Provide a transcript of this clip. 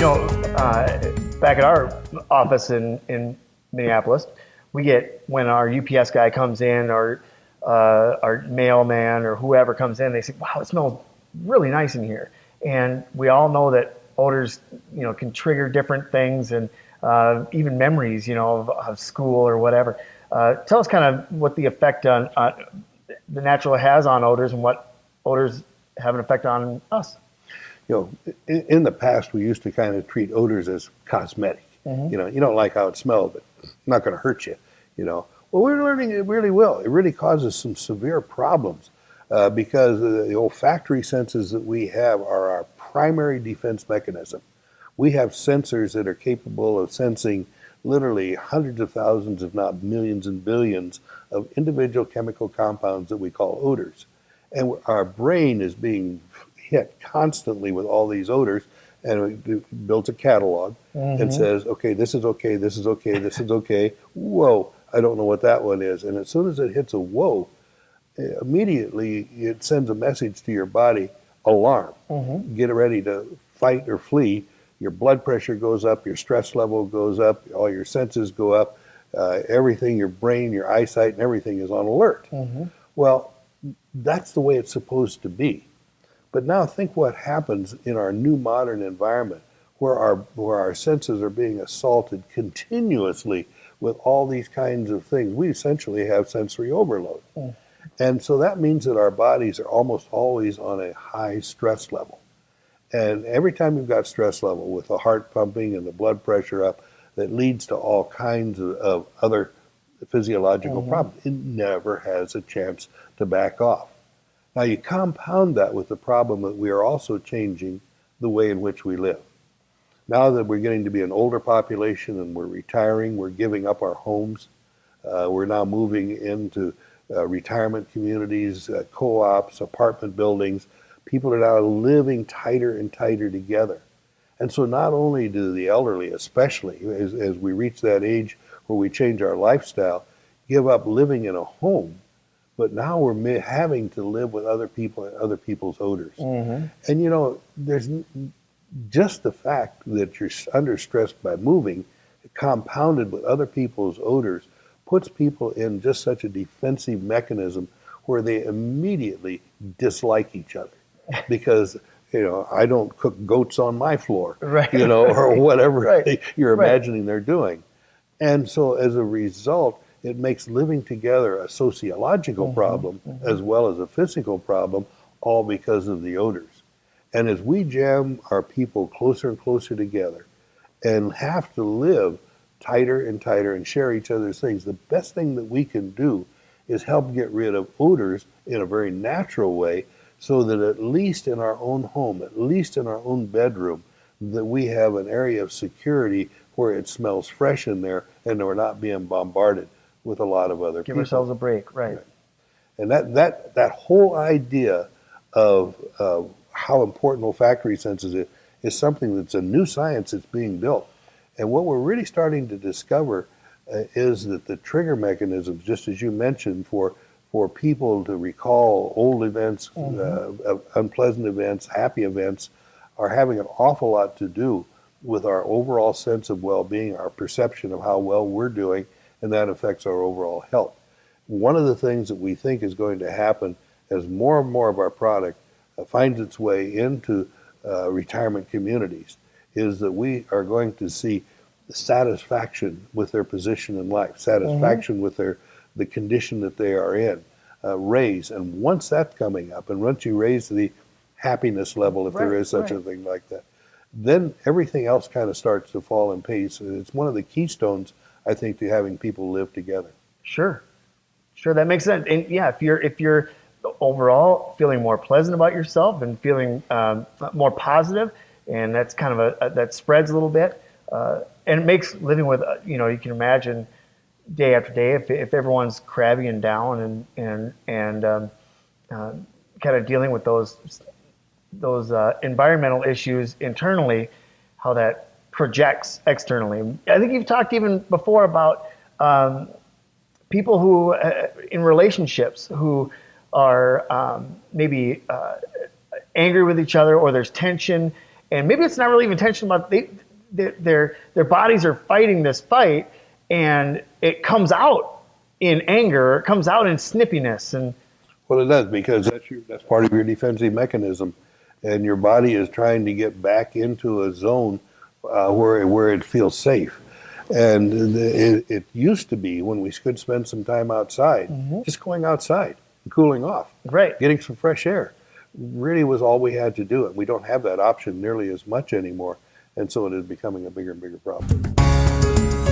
Back at our office in Minneapolis, we get, when our UPS guy comes in, or our mailman or whoever comes in, they say, wow, it smells really nice in here. And we all know that odors, can trigger different things, and even memories, of school or whatever. Tell us kind of what the effect on the natural has on odors, and what odors have an effect on us. In the past, we used to kind of treat odors as cosmetic. You don't like how it smells, but it's not going to hurt you. Well, we're learning it really will. It really causes some severe problems because the olfactory senses that we have are our primary defense mechanism. We have sensors that are capable of sensing literally hundreds of thousands, if not millions and billions, of individual chemical compounds that we call odors. And our brain is being hit constantly with all these odors, and it builds a catalog and says, okay, this is okay, this is okay, this is okay. Whoa, I don't know what that one is. And as soon as it hits a whoa, immediately it sends a message to your body, alarm. Get ready to fight or flee. Your blood pressure goes up, your stress level goes up, all your senses go up, everything, your brain, your eyesight, and everything is on alert. Well, that's the way it's supposed to be. But now think what happens in our new modern environment, where our senses are being assaulted continuously with all these kinds of things. We essentially have sensory overload. And so that means that our bodies are almost always on a high stress level. And every time you've got stress level with the heart pumping and the blood pressure up, that leads to all kinds of other physiological problems. It never has a chance to back off. Now you compound that with the problem that we are also changing the way in which we live. Now that we're getting to be an older population and we're retiring, we're giving up our homes. We're now moving into retirement communities, co-ops, apartment buildings. People are now living tighter and tighter together. And so not only do the elderly, especially as we reach that age where we change our lifestyle, give up living in a home, but now we're having to live with other people and other people's odors. And there's just the fact that you're under stress by moving, compounded with other people's odors, puts people in just such a defensive mechanism where they immediately dislike each other. Because, I don't cook goats on my floor, or whatever you're imagining they're doing. And so as a result, it makes living together a sociological problem as well as a physical problem, all because of the odors. And as we jam our people closer and closer together and have to live tighter and tighter and share each other's things, the best thing that we can do is help get rid of odors in a very natural way, so that at least in our own home, at least in our own bedroom, that we have an area of security where it smells fresh in there and we're not being bombarded with a lot of other people. Give ourselves a break, right. And that whole idea of how important olfactory senses is something that's a new science that's being built. And what we're really starting to discover is that the trigger mechanisms, just as you mentioned, for people to recall old events, unpleasant events, happy events, are having an awful lot to do with our overall sense of well-being, our perception of how well we're doing, and that affects our overall health. One of the things that we think is going to happen as more and more of our product finds its way into retirement communities is that we are going to see satisfaction with their position in life, satisfaction with the condition that they are in, raise. And once that's coming up, and once you raise the happiness level, if there is such a thing like that, then everything else kind of starts to fall in place. And it's one of the keystones, I think, to having people live together. Sure, that makes sense. And yeah, if you're overall feeling more pleasant about yourself and feeling more positive, and that's kind of that spreads a little bit, and it makes living with you can imagine day after day, if everyone's crabby and down and kind of dealing with those environmental issues internally, how that projects externally. I think you've talked even before about people who in relationships who are maybe angry with each other, or there's tension, And maybe it's not really even intentional, but their bodies are fighting this fight, and it comes out in anger, it comes out in snippiness. And Well, it does, because that's part of your defensive mechanism, and your body is trying to get back into a zone where it feels safe. And it used to be, when we could spend some time outside, just going outside and cooling off, right. getting some fresh air, really was all we had to do. And we don't have that option nearly as much anymore, and so it is becoming a bigger and bigger problem.